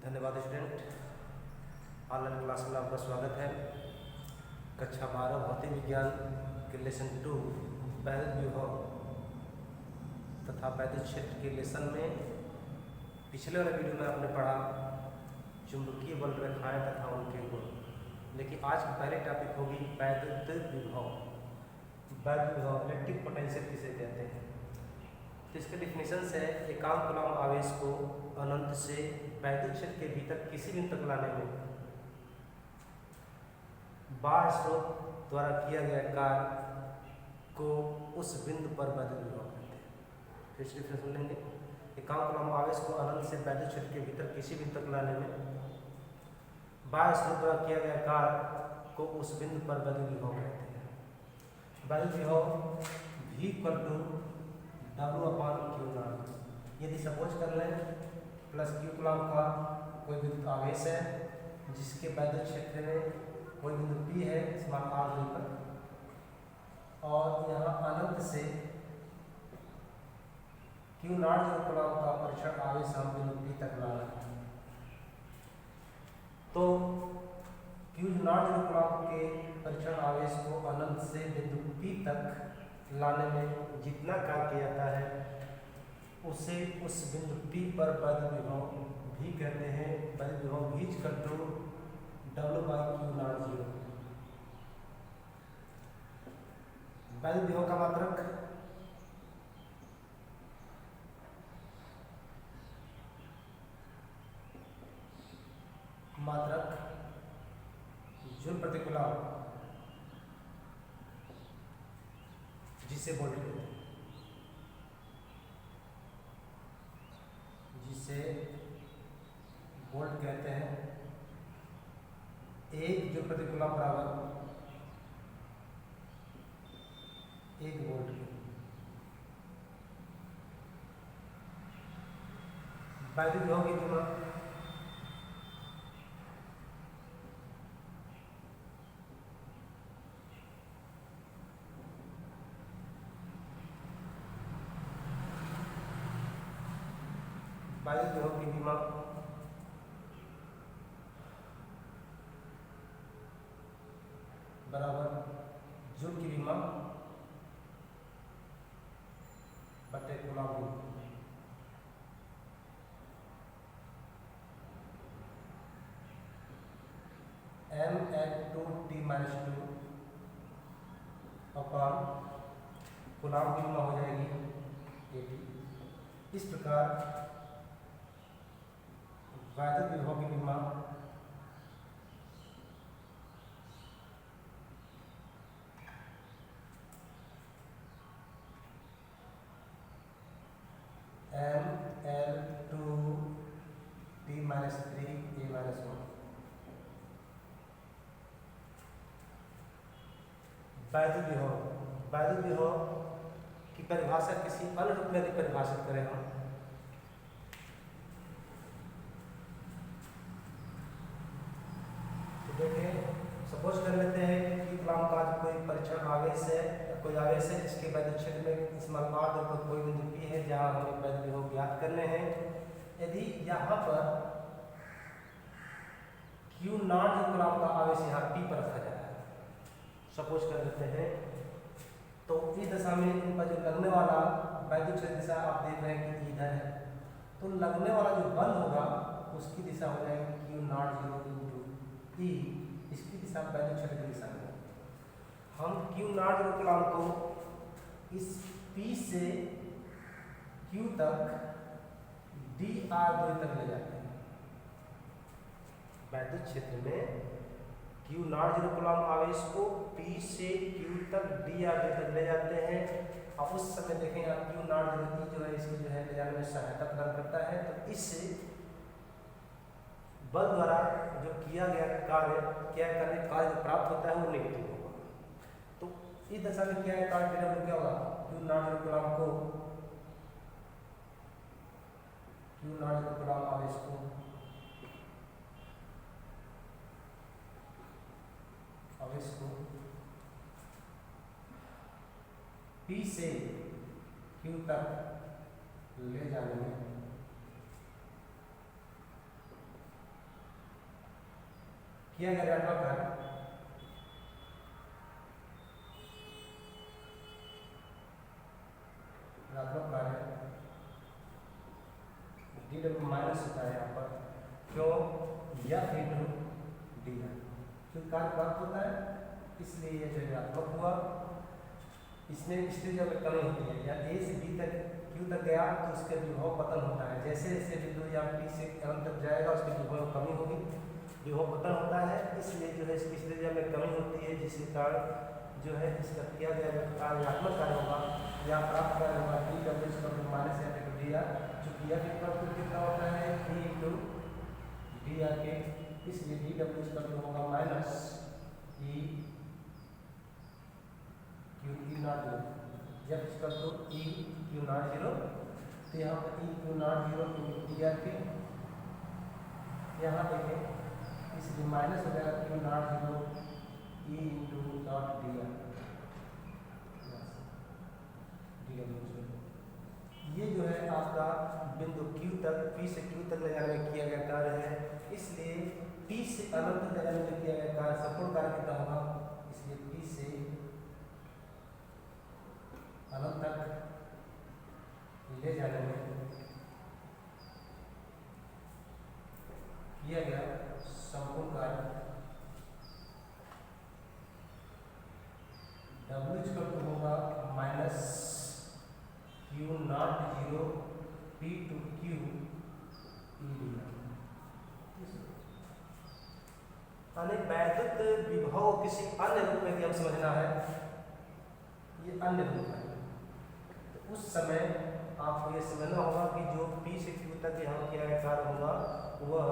धन्यवाद student. Online class में आपका स्वागत है। कक्षा 12 भौतिक विज्ञान के लेसन 2 वैद्युत विभव तथा वैद्युत क्षेत्र के लेसन में पिछले वाले वीडियो में आपने पढ़ा चुंबकीय बल रेखाएं तथा उनके गुण। लेकिन आज की पहले टॉपिक होगी वैद्युत विभव। वैद्युत विभव इलेक्ट्रिक पोटेंशियल किसे कहते हैं। तो इसके डिफिनेशन है एकांक कूलॉम आवेश को अनंत से वैद्युत क्षेत्र के भीतर किसी बिंदु तक लाने में बाह्य स्रोत द्वारा किया गया कार्य को उस बिंदु पर वैद्युत विभव कहते हैं। फिर से डिफिनेशन लेंगे। एकांक कूलॉम आवेश को अनंत से वैद्युत क्षेत्र के भीतर किसी बिंदु तक लाने में बाह्य स्रोत द्वारा किया गया कार्य को उस बिंदु पर वैद्युत विभव कहते हैं। वैद्युत विभव V W/Q0। यदि सपोज कर लें प्लस Q कूलॉम का कोई विद्युत आवेश है जिसके वैद्युत क्षेत्र में कोई बिंदु P है स्मॉल r दूरी पर, और यहाँ अनंत से Q0 कूलॉम का परीक्षण आवेश हम बिंदु P तक लाना है। तो Q0 कूलॉम के परीक्षण आवेश को अनंत से बिंदु P तक लाने में जितना कार्य किया जाता है उसे उस बिंदु P पर वैद्युत विभव भी कहते हैं। वैद्युत विभव V W/Q0। वैद्युत विभव का मात्रक जूल प्रति कूलॉम जिसे वोल्ट कहते हैं, एक जूल प्रति कूलॉम बराबर 1 वोल्ट। वैद्युत विभव की विमा बराबर जूल की विमा बटे कूलॉम। m(2t-2) अपॉन कूलॉम की विमा हो जाएगी AT। इस प्रकार वैद्युत विभव की विमा mL2T-3A-1। वैद्युत विभव की परिभाषा किसी अन्य रूप में यदि परिभाषित करें हम तो देखें, सपोज कर लेते हैं कि कूलॉम का कोई परीक्षण आवेश है, कोई आवेश है जिसके वैद्युत क्षेत्र में स्मॉल r दूरी पर कोई बिंदु P है जहां हमें वैद्युत विभव ज्ञात करने हैं। यदि यहाँ पर Q0 कूलॉम का आवेश यहाँ P पर रखा जाता है, सपोज कर लेते हैं, तो इस दशा में इन पर जो लगने वाला वैद्युत क्षेत्र दिशा आप देख रहे हैं कि इधर है, तो लगने वाला जो बल होगा उसकी दिशा हो जाएगी Q0 E। इसकी दिशा वैद्युत क्षेत्र की दिशा में हम Q0 कूलॉम को इस P से Q तक dr दूरी तक ले जाते हैं। वैद्युत क्षेत्र में Q0 कूलॉम आवेश को P से Q तक dr दूरी तक ले जाते हैं। अब उस समय देखें आप Q0 जो है इसको जो है ले जाने में सहायता प्रदान करता है। तो इससे बल द्वारा जो किया गया कार्य जो प्राप्त होता है वो नेगेटिव होगा। तो इस दशा में क्या है, कार्य क्या होगा, Q0 कूलॉम आवेश को P से Q तक ले जाने में किया गया ऋणात्मक कार्य डी डब्ल्यू माइनस होता है यहाँ पर, क्यों? एफ इंटू डी आर, क्योंकि कार्य प्राप्त होता है इसलिए यह जो ऋणात्मक हुआ। इसमें स्थिति में कमी होती है, या ए से बी तक क्यू तक गया तो उसका विभव पतन होता है। जैसे जैसे बिंदु या पी से एम तक जाएगा उसके विभव में कमी होगी, विभव पतन होता है, इसलिए जो है इसकी स्थिति में कमी होती है, जिसके कारण जो है इसका किया गया कार्यात्मक कार्य होगा या प्राप्त कार्य होगा डी डब्ल्यू square minus f into d r, चूँकि एफ इक्वल कितना होता है ई इंटू डी आर के, इसलिए डी डब्ल्यू स्क्वायर होगा minus e q e naught zero, f equal to e q naught zero, तो यहाँ पर e q naught zero into d r के, यहाँ देखें इसलिए माइनस हो जाएगा q naught zero e into dot d r, ये जो है आपका बिंदु Q तक P से Q तक ले जाने में किया गया कार्य है, इसलिए P से अनंत तक ले जाने में किया गया कार्य संपूर्ण कार्य कितना होगा, इसलिए P से अनंत तक ले जाने में किया गया संपूर्ण कार्य W होगा minus q naught zero p to q e d r. वैद्युत विभव किसी अन्य रूप में हम समझना है, ये अन्य रूप है, तो उस समय आपको ये समझना होगा कि जो P से Q तक यहाँ किया गया कार्य होगा वह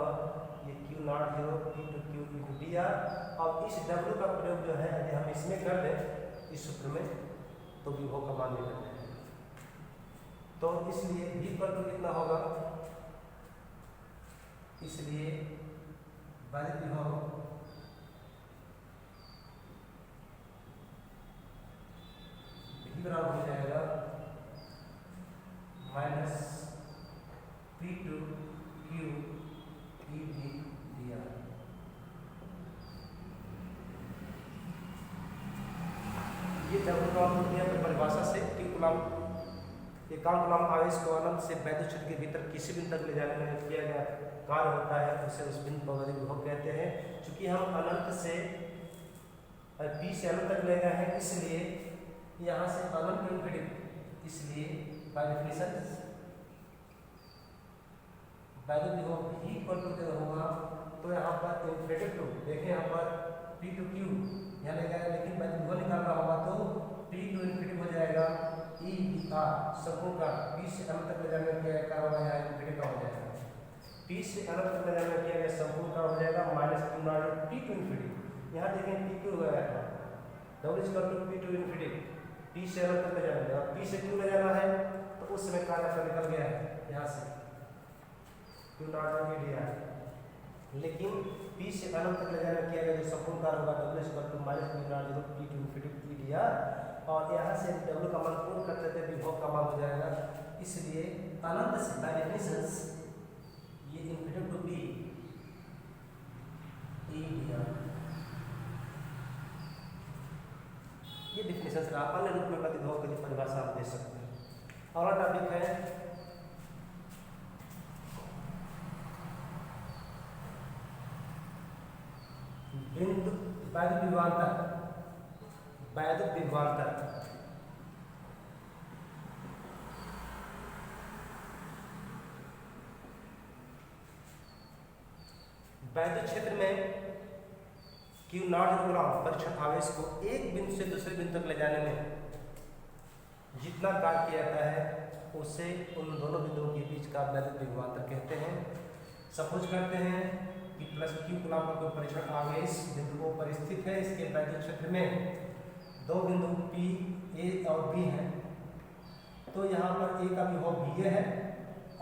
ये q naught zero p to q e to d r, और इस W का प्रयोग जो है यदि हम इसमें कर दें इस सूत्र में तो विभव का मान निकल जाएगा। तो इसलिए V पर तो कितना होगा, इसलिए वैद्युत विभव V बराबर हो जाएगा minus p to q e d r. ये W परिभाषा से Q कूलम्ब एकांक कूलम्ब आवेश को अनंत से वैद्युत क्षेत्र के भीतर किसी बिंदु तक ले जाने में किया गया कार्य होता है, उसे उस बिंदु पर वैद्युत विभव कहते हैं। चूंकि हम अनंत से P से अनंत तक ले गए हैं, इसलिए यहाँ से अनंत इनफिनिटी, इसलिए बाय डेफिनेशन वैद्युत विभव V इक्वल टू होगा, तो यहाँ पर इनफिनिटी टू देखें, यहाँ पर P टू Q यहाँ ले गया, लेकिन वैद्युत विभव निकालना होगा तो P टू इनफिनिटी हो जाएगा ई डी आर संपूर्ण का P से अनंत तक ले जाने में किया गया कार्य यहाँ इनफिनिटी का हो जाएगा, P से अनंत तक ले जाने में किया गया संपूर्ण का हो जाएगा minus q naught P to infinity. यहाँ देखें P क्यू हो गया था डब्ल्यू equal to P to infinity, P से अनंत तक ले जाना है, P से Q ले जाना है तो उस समय कार्य आपका निकल गया है यहाँ से Q not E d are, लेकिन P से अनंत तक ले जाने में किया गया जो संपूर्ण कार्य होगा डब्ल्यू equal to minus q naught zero P to infinity e d r, और यहाँ से W का मान पूर्ण करते थे विभव का मान हो जाएगा, इसलिए अनंत से बाय डेफिनेशन ये infinity to b e d r, ये डेफिनेशन से आप अन्य रूप में प्रतिभाव की परिभाषा आप दे सकते हैं। और टॉपिक है बिंदु वैद्युत विभवांतर। वैद्युत विभवांतर वैद्युत क्षेत्र में Q नॉट कूलम्ब परीक्षण आवेश को एक बिंदु से दूसरे बिंदु तक ले जाने में जितना कार्य किया जाता है उसे उन दोनों बिंदुओं के बीच का वैद्युत विभवांतर कहते हैं। सपोज करते हैं कि प्लस Q कूलम्ब का परीक्षण आवेश बिंदु को पर स्थित है, इसके वैद्युत क्षेत्र में दो बिंदु P A और B हैं, तो यहाँ पर A का विभव VA है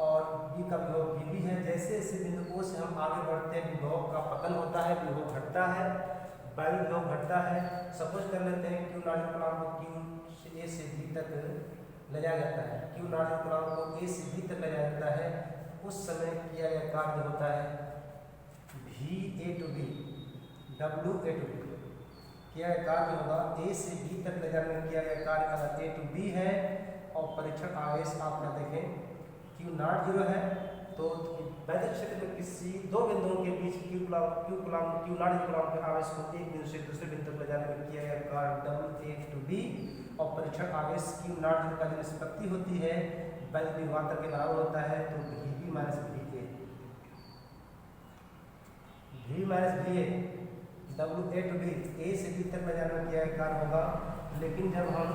और B का विभव VB है। जैसे जैसे बिंदु O से हम आगे बढ़ते हैं विभव का पतन होता है, विभव घटता है, वायु विभव घटता है। सपोज कर लेते हैं Q नॉट कूलम्ब को Q A से B तक ले जाया जाता है, Q नॉट कूलम्ब को A से B तक ले जाया जाता है। उस समय किया गया कार्य होता है VA to B, W A to B किया गया कार्य होगा A से B तक ले जाने में किया गया कार्य अगर A to B है और परीक्षण आवेश आप ना देखें Q नॉट 0 है तो वैद्युत क्षेत्र में किसी दो बिंदुओं के बीच Q नॉट कुलाम के आवेश को एक बिंदु से दूसरे बिंदु तक ले जाने में किया गया कार्य W A to B और परीक्षण आवेश Q नॉट 0 का जो निष्पत्ति होती है वैद्युत विभवांतर के बराबर होता है तो VB minus VA V minus VA W A to B A से B तक ले जाने में किया गया कार्य होगा। लेकिन जब हम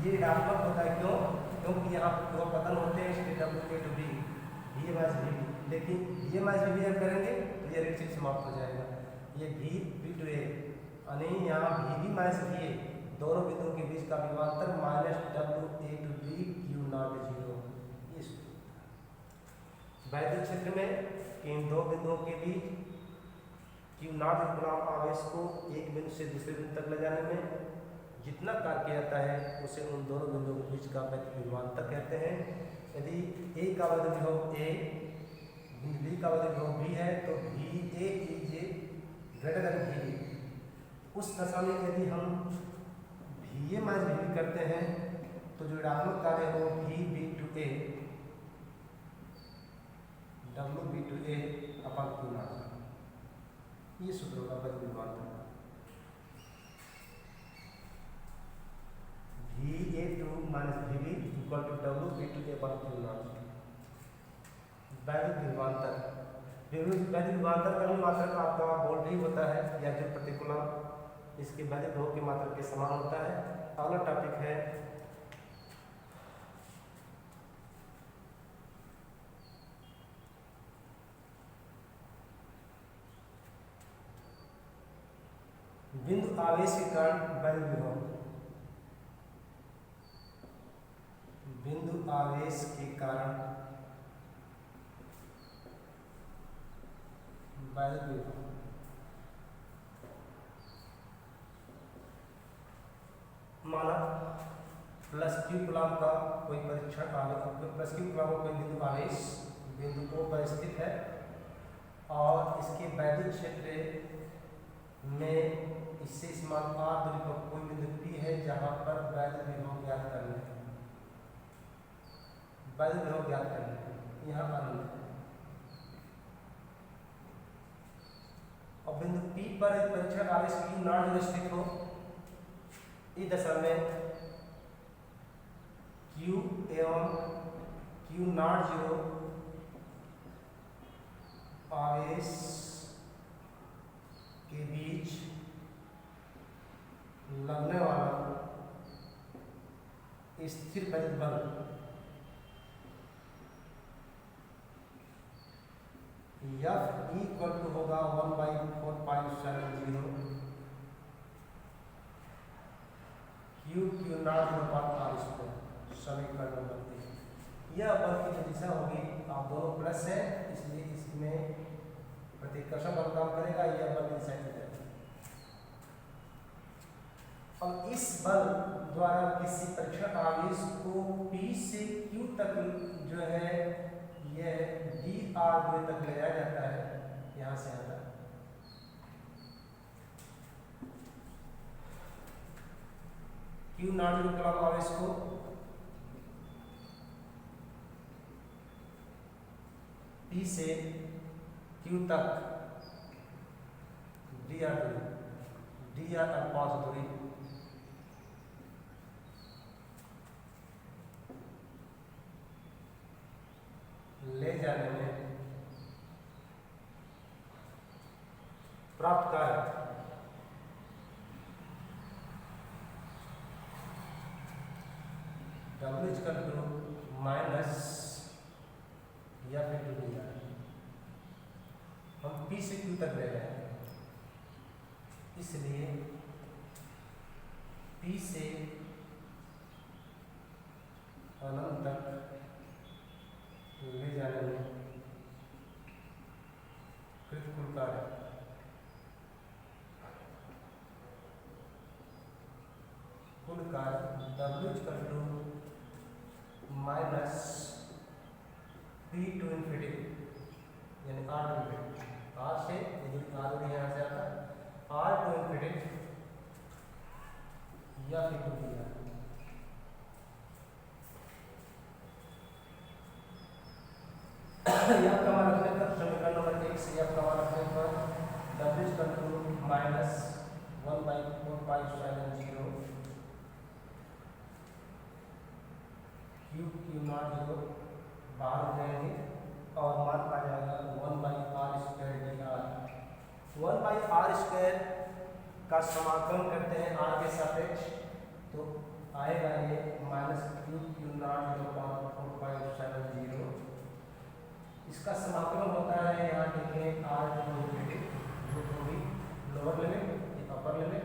ये ऋणात्मक होता है क्योंकि यहाँ दो पतन होते हैं इसलिए W A to B V minus VB लेकिन V माइनस VB जब करेंगे तो ये रेखिक समाप्त हो जाएगा। ये V to A यानी यहाँ VB माइनस VA दोनों बिंदुओं के बीच का विभवांतर minus W A to B Q naught 0 वैद्युत क्षेत्र में इन दो बिंदुओं के बीच Q नॉट कुलाम आवेश को एक बिंदु से दूसरे बिंदु तक ले जाने में जितना कार्य किया जाता है उसे उन दोनों बिंदुओं के बीच का वैद्युत विभवांतर कहते हैं। यदि A का वैद्युत विभव A B का वैद्युत विभव B है तो VA ग्रेटर देन VB उस दशा में यदि हम VA माइनस VB करते हैं तो जो ऋणात्मक कार्य है वो VB to A WB to A upon Q naught ये सूत्र होगा वैद्युत विभवांतर VA2 minus VB equal to WB2 upon Q naught वैद्युत विभवांतर वैद्युत विभवांतर का भी मात्रक आपका बोल्ट ही होता है या जो प्रतिकूलम इसके वैद्युत विभव की मात्रा के समान होता है। अगला टॉपिक है बिंदु आवेश के कारण वैद्युत विभव बिंदु आवेश के कारण वैद्युत विभव माना प्लस Q कुलाम का कोई परीक्षण आवेश प्लस Q कुलाम का कोई बिंदु आवेश बिंदु O पर स्थित है और इसके वैद्युत क्षेत्र में इससे समान R दूरी पर कोई बिंदु P है जहां पर वैद्युत विभव ज्ञात करना है वैद्युत विभव ज्ञात करना है यहाँ आनंद है और बिंदु P पर एक परीक्षण आवेश Q नॉट स्थित हो इस दशा में Q एवं Q नॉट 0 आवेश के बीच लगने वाला स्थिर वैद्युत बल F इक्वल टू होगा 1/4.70 Q नॉट R स्क्वायर समीकरण नंबर 3। यह बल की जो दिशा होगी आप दोनों प्लस है इसलिए इसमें प्रतिकर्षण बल काम करेगा यह बल की दिशा की जाएगी और इस बल द्वारा किसी परीक्षण आवेश को P से Q तक जो है यह dr दूरी तक ले जाया जाता है यहाँ से आता है Q नॉट कुलाम आवेश को P से Q तक dr अल्पांश दूरी ले जाने में प्राप्त कार्य W इक्वल टू माइनस या फिर dr हम P से Q तक ले रहे हैं इसलिए P से अनंत तक ले जाने में कृत कुल कार्य W equal to minus P to infinity यानी R टू इन्फिनिटी R से R यहाँ से आता है आर टू इन्फिनिटी या फिर टू डी आर। यह का मान रखने पर समीकरण नंबर 1 से यह का मान रखने पर w equal to minus 1/4π0 q naught 0 बाहर हो जाएंगे और मान आ जाएगा 1/r² dr। 1/r² का समाकलन करते हैं r के सापेक्ष, तो आएगा ये माइनस क्यू नॉट 0/4π0। इसका समाकलन होता है, यहाँ देखें r टू इन्फिनिटी, जो होगी लोअर लिमिट ये अपर लिमिट,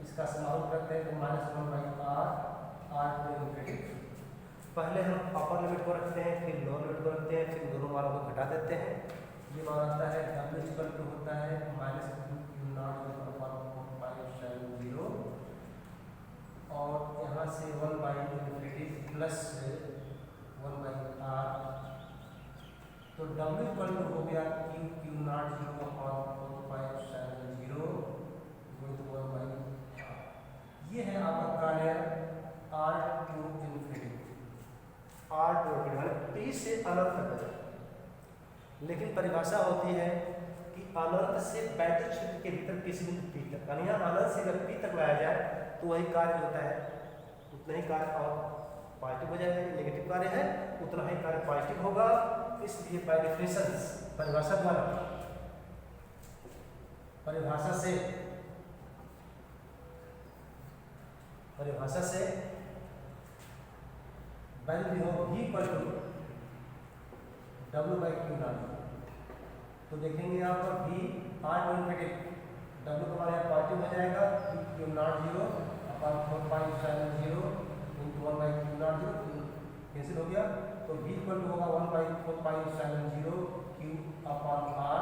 इसका समाकलन करते हैं तो माइनस 1/r टू इन्फिनिटी। पहले हम अपर लिमिट को रखते हैं, फिर लोअर लिमिट को रखते हैं, फिर दोनों मानों को घटा देते हैं। ये मान आता है w इक्वल टू होता है माइनस क्यू नॉट 0/4π0 और यहाँ से 1/इन्फिनिटी प्लस 1/r, तो w इक्वल टू हो गया क्यू नॉट 0/4π0 गुणित 1/r। ये है आपका कार्य r to infinity, r to infinity p से अनंत तक। लेकिन परिभाषा होती है कि अनंत से वैद्युत क्षेत्र के भीतर किसी बिंदु p तक, यानी यहाँ अनंत से अगर p तक लाया जाए तो वही कार्य होता है, उतना ही कार्य और पॉजिटिव हो जाएगा। नेगेटिव कार्य है उतना ही कार्य पॉजिटिव होगा। इसलिए बाय डेफिनेशन परिभाषा द्वारा परिभाषा से वैल्यू भी हो v equal to w/q not. तो देखेंगे यहाँ पर v r to infinity, w का मान पॉजिटिव हो जाएगा, q naught 0/4π0 into 1/q naught 0 cancel हो गया, तो v इक्वल टू होगा 1/4π0 q/r।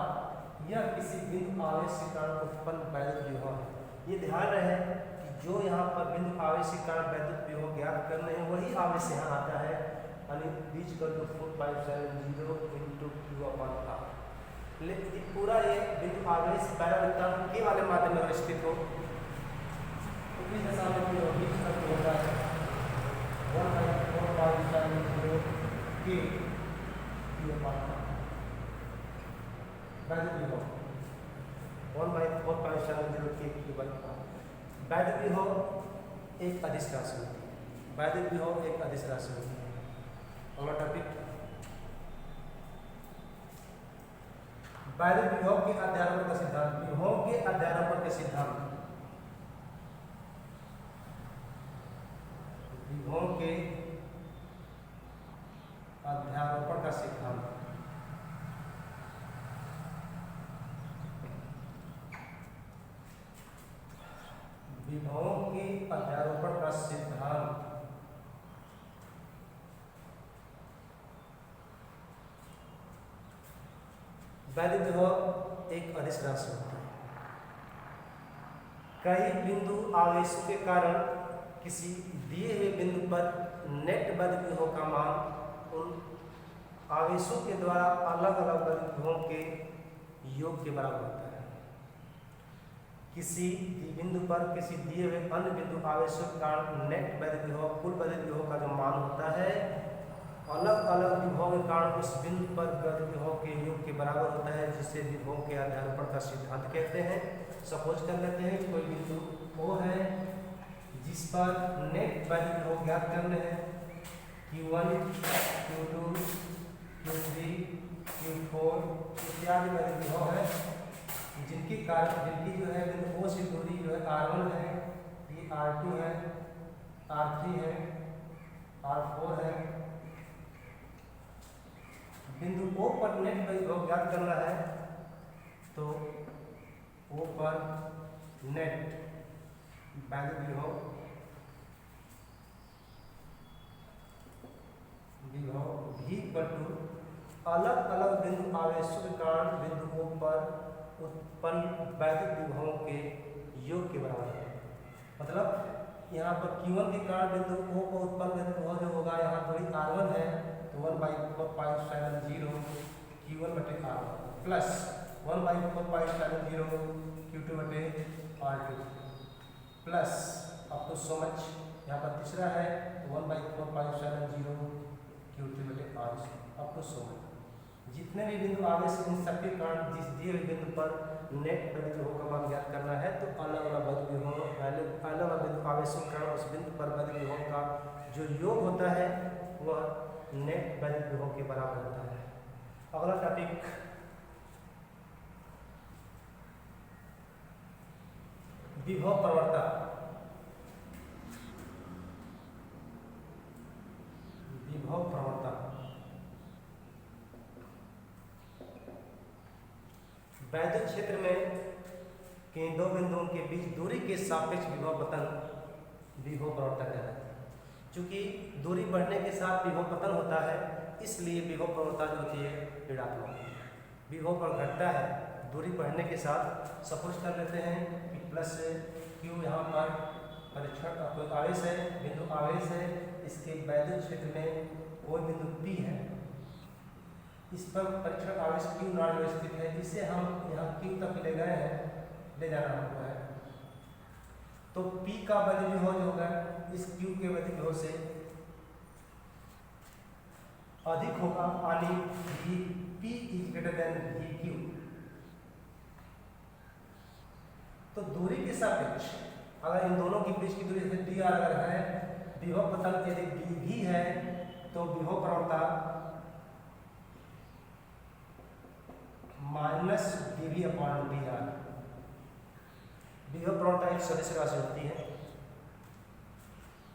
यह किसी बिंदु आवेश के कारण उत्पन्न वैद्युत विभव है। ये ध्यान रहे कि जो यहाँ पर बिंदु आवेश के कारण वैद्युत विभव ज्ञात करने हैं वही आवेश यहाँ आता है, यानी v equal to 4π0 into q/r। लेकिन पूरा ये बिंदु आवेश पैरावृत्तांक के वाले माध्यम में स्थित हो तो इस दशा में v इक्वल टू होता है 1/4π0 के q/r। वैद्युत विभव 1/4π0 के q/r। वैद्युत विभव एक अदिश राशि होती है, वैद्युत विभव एक अदिश राशि होती है। अगला टॉपिक वैद्युत विभव के अध्यारोपण का सिद्धांत। विभव के अध्यारोपण के सिद्धांत, विभव के अध्यारोपण का सिद्धांत। विभवों के अध्यारोपण का सिद्धांत वैद्युत विभव एक अदिश राशि होती है। कई बिंदु आवेशों के कारण किसी दिए हुए बिंदु पर नेट वैद्युत विभव का मान उन आवेशों के द्वारा अलग अलग वैद्युत विभवों के योग के बराबर होता है। किसी बिंदु पर किसी दिए हुए अन्य बिंदु आवेशों के कारण नेट वैद्युत विभव कुल वैद्युत विभव का जो मान होता है अलग अलग विभव के कारण उस बिंदु पर वैद्युत विभव के योग के बराबर होता है, जिसे विभव के अध्यारोपण का सिद्धांत कहते हैं। सपोज कर लेते हैं कोई बिंदु O है जिस पर नेट वैद्युत विभव ज्ञात करने हैं Q1 Q2 Q3 Q4 इत्यादि वैद्युत विभव है, जिनकी जो है बिंदु O से दूरी जो है R1 है, ये R2 है, R3 है, R4 है। बिंदु O पर नेट वैद्युत विभव ज्ञात करना है तो O पर नेट वैद्युत विभव V इक्वल टू अलग अलग बिंदु आवेशों के कारण बिंदु O पर उत्पन्न वैद्युत विभवों के योग के बराबर है। मतलब यहाँ पर Q1 के कारण बिंदु O को उत्पन्न वैद्युत विभव जो होगा, यहाँ दूरी R1 है तो 1/4π0 Q1/R1 plus 1/4π0 Q2/R2 R2 plus up to so much, यहाँ पर तीसरा है 1/4πε0 Q3/R up to so much. जितने भी बिंदु आवेश इन सबके कारण जिस दिए हुए बिंदु पर नेट बल विभव का मान ज्ञात करना है, तो अलग अलग बल विभव अलग अलग बिंदु आवेशों के कारण उस बिंदु पर बल विभव का जो योग होता है वह नेट बल विभव के बराबर होता है। अगला टॉपिक विभव प्रवणता। विभव प्रवणता वैद्युत क्षेत्र में के दो बिंदुओं के बीच दूरी के सापेक्ष विभव पतन विभव प्रवणता कहलाती है। चूंकि दूरी बढ़ने के साथ विभव पतन होता है, इसलिए विभव प्रवणता जो होती है ऋणात्मक। विभव पर घटता है दूरी बढ़ने के साथ। सपोज कर लेते हैं कि प्लस क्यू यहाँ पर परीक्षण कोई आवेश है, बिंदु आवेश है, इसके वैद्युत क्षेत्र में कोई बिंदु P है, इस पर परीक्षण आवेश Q नॉट स्थित है, इसे हम यहाँ Q तक ले गए हैं, ले जाना हमको है, तो P का बल विभव जो होगा इस Q के बल विभव से अधिक होगा, यानी P is greater than VQ। तो दूरी के सापेक्ष अगर इन दोनों के बीच की दूरी जैसे dr अगर है, विभव पतन यदि dv है, तो विभव प्रवणता माइनस dv/dr। विभव प्रवणता एक सदिश राशि होती है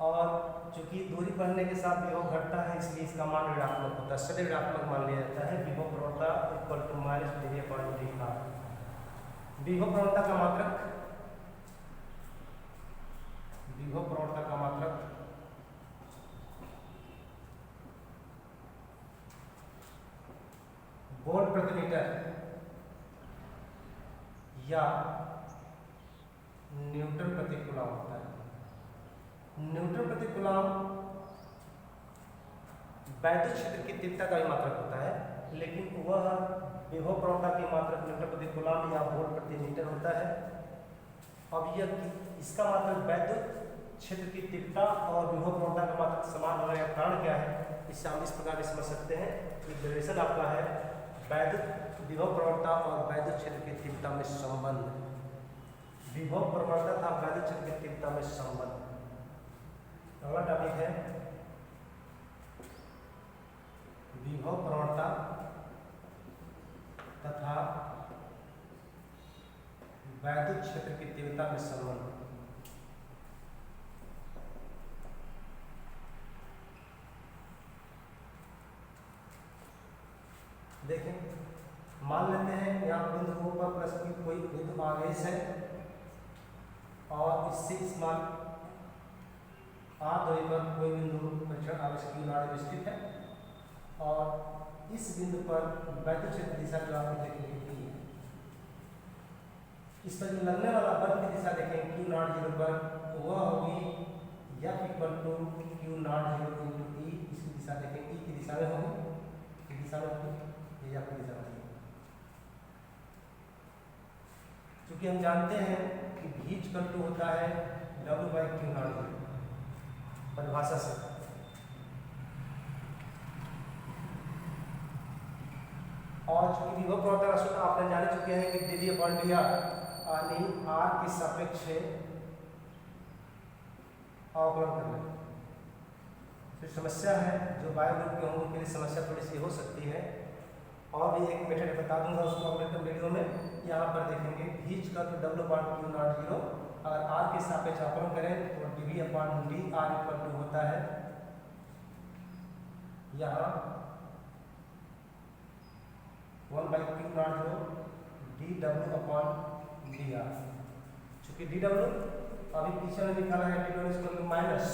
और चूंकि दूरी बढ़ने के साथ विभव घटता है, इसलिए इसका मान ऋणात्मक होता है, सदैव ऋणात्मक मान लिया जाता है। विभव प्रवणता इक्वल टू माइनस dv/dr। विभव प्रवणता का मात्रक, विभव प्रवणता का मात्रक वोल्ट प्रति मीटर या न्यूटन प्रति कूलम होता है। न्यूटन प्रति कूलम वैद्युत क्षेत्र की तीव्रता का भी मात्रक होता है, लेकिन वह विभव प्रवणता की मात्रक न्यूटन प्रति कूलम या वोल्ट प्रति मीटर होता है। अब यह इसका मात्रक वैद्युत क्षेत्र की तीव्रता और विभव प्रवणता का मात्रक समान होने का कारण क्या है, इससे हम इस प्रकार समझ सकते हैं कि डेरिवेशन आपका है वैद्युत विभव प्रवणता और वैद्युत क्षेत्र की तीव्रता में संबंध। विभव प्रवणता था वैद्युत क्षेत्र की तीव्रता में संबंध। अगला टॉपिक है विभव प्रवणता तथा वैद्युत क्षेत्र की तीव्रता में संबंध। देखें, मान लेते हैं यहाँ बिंदु O पर प्लस Q कोई बिंदु आवेश है और इससे इस मान R दूरी पर कोई बिंदु परीक्षण आवेश Q नॉट स्थित है और इस बिंदु पर वैद्युत क्षेत्र दिशा जो आप देखेंगे P है। इस पर जो लगने वाला बल की दिशा देखें Q नॉट 0 पर, वह होगी F equal to Q naught 0 into E। इसकी दिशा देखें E की दिशा में होगी, की दिशा में होगी, ये आपकी दिशा में। क्योंकि हम जानते हैं कि V इक्वल टू होता है W/Q नॉट 0 परिभाषा से। और चूंकि विभव प्रवणता का सूत्र आपने जान चुके हैं कि dv/dr यानी r के सापेक्ष अवकलन करना। फिर समस्या है जो बायो ग्रुप के होंगे, उनके लिए समस्या थोड़ी सी हो सकती है, और भी एक मेथड बता दूंगा उसको अगले वीडियो में। यहाँ पर देखेंगे V equal to W/Q not 0, अगर r के सापेक्ष अवकलन करें तो dv/dr इक्वल टू होता है यहाँ 1/Q नॉट 0 dw/dr। चूंकि dw अभी पीछे में लिखा है dw equal to minus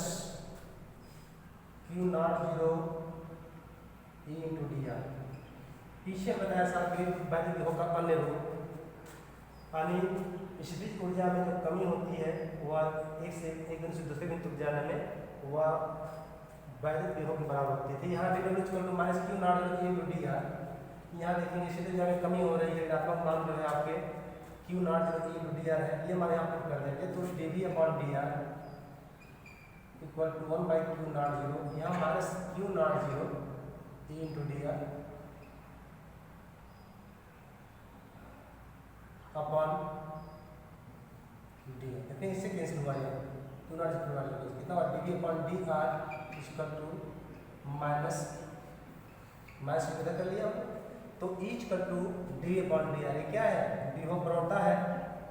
Q naught 0 E into dr। पीछे बताया साथ वैद्युत विभव का अन्य रूप, यानी स्थितिज ऊर्जा में जो कमी होती है वह एक बिंदु से दूसरे बिंदु तक जाने में वह वैद्युत विभव के बराबर होती थी। यहाँ dw equal to minus Q naught 0 E into dr। यहाँ देखेंगे स्थितिज ऊर्जा में कमी हो रही है, ऋणात्मक मान जो है आपके q naught zero e into d r है, ये हमारे यहाँ पर कर देंगे। तो d v upon d r equal to 1 by q naught zero, यहाँ minus q naught zero e into d r upon d r. देखिए इससे कैंसिल हुआ है, क्यू नॉट जीरो कितना हुआ, d v upon d r equal to minus इधर कर लिया। तो ईच कर to d upon d r, ये क्या है, विभव प्रवणता है।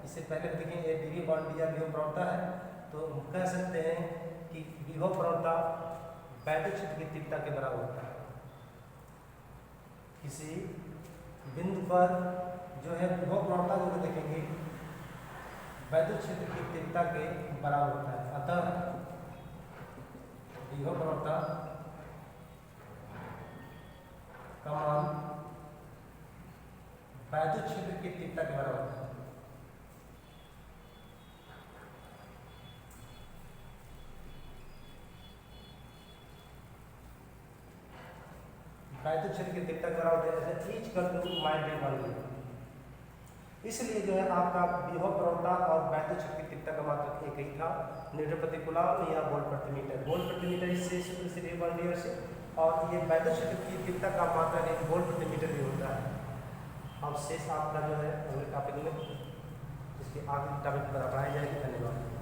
इससे पहले देखेंगे d v upon d r विभव प्रवणता है, तो हम कह सकते हैं कि विभव प्रवणता वैद्युत क्षेत्र की तीव्रता के बराबर होता है। किसी बिंदु पर जो है विभव प्रवणता को देखेंगे वैद्युत क्षेत्र की तीव्रता के बराबर होता है। अतः विभव प्रवणता का मान वैद्युत क्षेत्र की तीव्रता के बराबर होता है। वैद्युत क्षेत्र की तीव्रता के बराबर होता है ईच कर टू माइनस वन। इसलिए जो है आपका विभव प्रवणता और वैद्युत क्षेत्र की तीव्रता का मात्रक एक ही था, न्यूटन प्रति कूलम या वोल्ट प्रति मीटर। वोल्ट प्रति मीटर इससे सूत्र से डी वन डी आर से, और ये वैद्युत क्षेत्र की तीव्रता का मात्रक एक वोल्ट प्रति मीटर भी होता है। अब शेष आपका जो है अगले टॉपिक में इसके आगे टॉपिक पर पढ़ाई जाएगी। धन्यवाद।